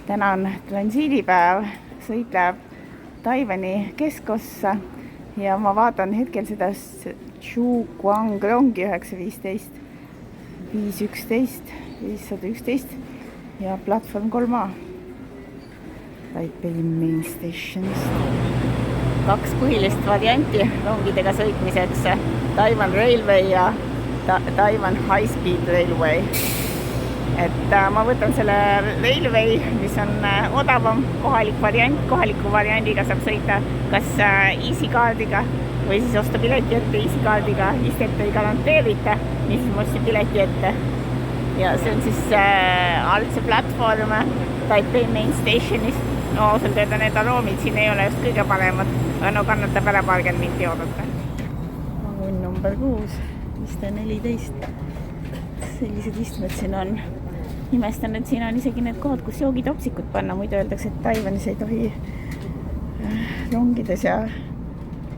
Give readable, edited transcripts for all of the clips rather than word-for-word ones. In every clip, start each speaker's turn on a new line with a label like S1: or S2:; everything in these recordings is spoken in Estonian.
S1: täna on transiidipäev, sõit läheb Taiwani keskossa ja ma vaatan hetkel seda Chuguang rongi 915, 511, 511 ja platvorm 3A Taipei Main Stationist. Kaks põhilist varianti rongidega sõitmiseks, Taiwan Railway ja Taiwan High Speed Railway. Ma võtan selle Railway, mis on odavam kohaliku variandiga saab sõita kas EasyCardiga või siis osta pileti ette EasyCardiga, istet ei garanteerita, mis ma ostsin pileti ette. Ja see on siis algse platvorm Taipei Main Stationist. No ausalt öelda need aroomid siin ei ole just kõige paremad, aga no kannatab ära 20 minti oodata. Vagun number 6, 514. Sellised istmed siin on. Imestan, et siin on isegi need kohad, kus joogitopsikud panna. Muidu öeldakse, et Taiwanis ei tohi rongides ja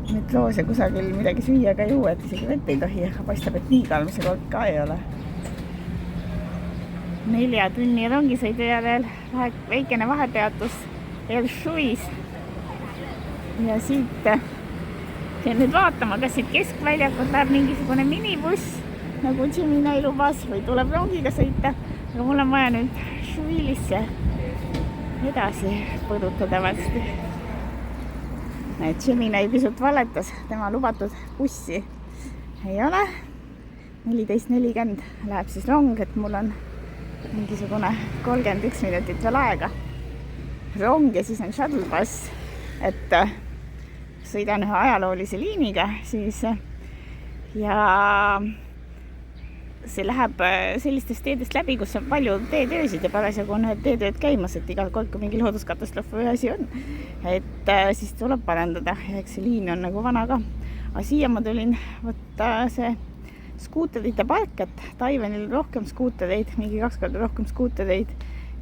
S1: metroos ja kusagil midagi süüa ega juua, et isegi vett ei tohi. Aga paistab, et nii kalm see kord ka ei ole. 4 tunni rongisõidu järel väikene vahepeatus Elshuis. Ja siit teen nüüd vaatama, kas siit keskväljakult läheb mingisugune minibuss, nagu Jiminai lubas, või tuleb rongiga sõita. Aga mul on vaja nüüd Shuilisse edasi põrutada varsti. Jiminai pisut valetas, tema lubatud bussi ei ole. 14.40 läheb siis rong, et mul on mingisugune 31 minutit veel aega rong ja siis on shuttle bus, et sõidan ühe ajaloolise liiniga siis ja see läheb sellistest teedest läbi, kus on palju teetöösid ja parasjagu on need teetööd käimas, et igal kord, kui mingi looduskatastroof või asi on, et siis tuleb parandada ja eks see liin on nagu vana ka. Aga siia ma tulin võtta see skuuterite park, et Taiwanil rohkem skuutereid, mingi 2 korda rohkem skuutereid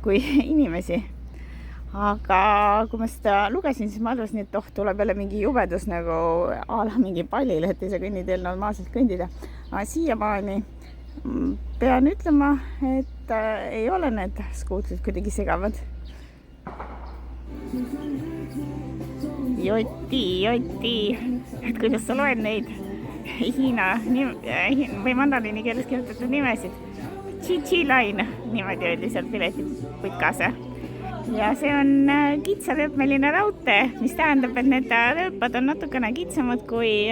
S1: kui inimesi. Aga kui ma seda lugesin, siis ma arvasin, et tuleb jälle mingi jubedus nagu mingi pallil, et ei saa kõnniteel normaalselt kõndida. Aga siiamaani pean ütlema, et ei ole need skuutrid kuidagi segavad. Joti, et kuidas sa loed neid Hiina või mandariini keeles kirjutatud nimesid. Chi line, niimoodi öeldi seal piletiputkas. Ja see on kitsarööpmeline raudtee, mis tähendab, et need rööpad on natukene kitsamad kui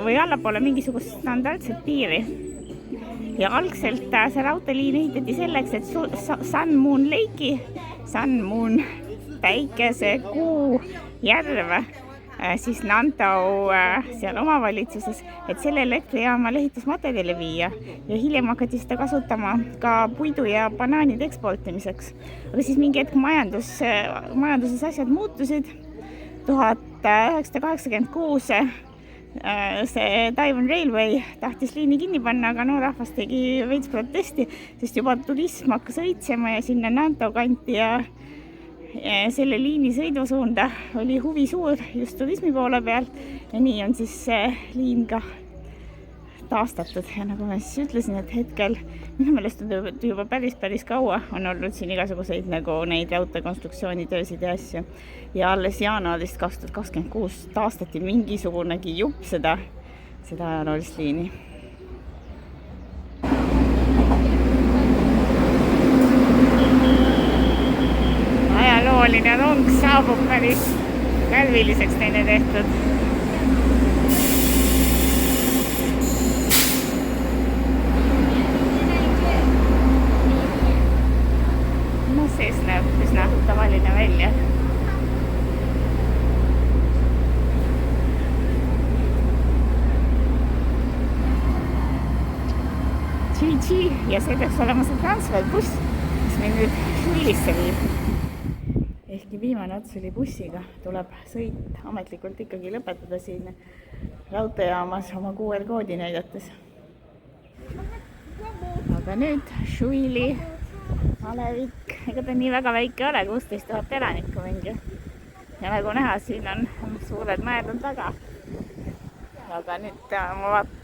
S1: või allapoole mingisugust standardset piiri. Ja algselt see raudteeliin ehitati selleks, et Sun Moon Lake'i, Sun Moon päikese kuu järve, siis Nantao seal omavalitsuses, et selle elektrijaamale ehitusmaterjali viia ja hiljem hakati seda kasutama ka puidu ja banaanide eksportimiseks. Aga siis mingi hetk majanduses asjad muutusid. 1986 see Taiwan Railway tahtis liini kinni panna, aga rahvas tegi veits protesti, sest juba turism hakkas õitsema ja sinna Nantao kanti ja selle liini sõidusuunda oli huvi suur just turismi poole pealt ja nii on siis see liin ka taastatud. Ja nagu ma siis ütlesin, et hetkel minu meelest on juba päris kaua on olnud siin igasuguseid nagu neid raudteekonstruktsioonitöösid ja asju. Ja alles jaanuarist 2026 taastati mingisugunegi jupp seda ajaloolist liini. Ajalooline rong saabub päris kärviliseks teine tehtud. No sees näeb üsna tavaline välja. Chi ja see peaks olema see transferbuss, mis meil nüüd Shuilisse viib. Ehkki viimane ots oli bussiga, tuleb sõit ametlikult ikkagi lõpetada siin raudteejaamas oma QR-koodi näidates. Aga nüüd Shuili alevik, ega ta nii väga väike ole, 16 000 elanikku mingi. Ja nagu näha, siin on suured mäed on taga. Aga nüüd ma vaatan,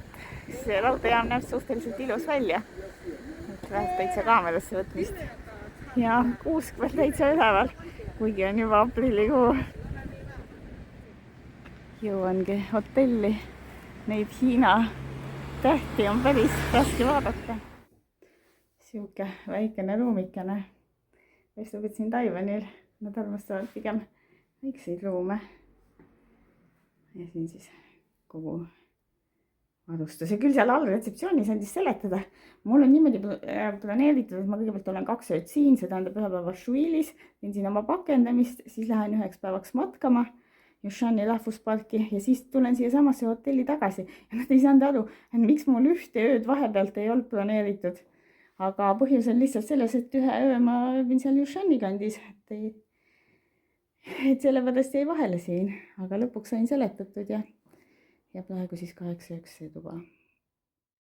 S1: see raudteejaam näeb suhteliselt ilus välja. Et vähest täitsa kaamerasse võtmist. ja kuusk veel täitsa üleval, kuigi on juba aprillikuu. Jõuangi hotelli. Neid Hiina tähti on päris raske vaadata. Siuke väikene ruumikene. Paistab, et siin Taiwanil nad armastavad pigem väikseid ruume. Ja siin siis kogu varustus. Ja küll seal all retseptsioonis andis seletada. Mul on niimoodi planeeritud, et ma kõigepealt olen 2 ööd siin, see tähendab 1 päeva Šuilis, teen siin oma pakendamist, siis lähen 1 päevaks matkama Jushani rahvusparki ja siis tulen siia samasse hotelli tagasi. Ja nad ei saanud aru, et miks mul 1 ööd vahepealt ei olnud planeeritud. Aga põhjus on lihtsalt selles, et 1 öö ma olin seal Jushani kandis, et sellepärast jäi vahele siin, aga lõpuks sain seletatud ja praegu siis 8 ööks see tuba.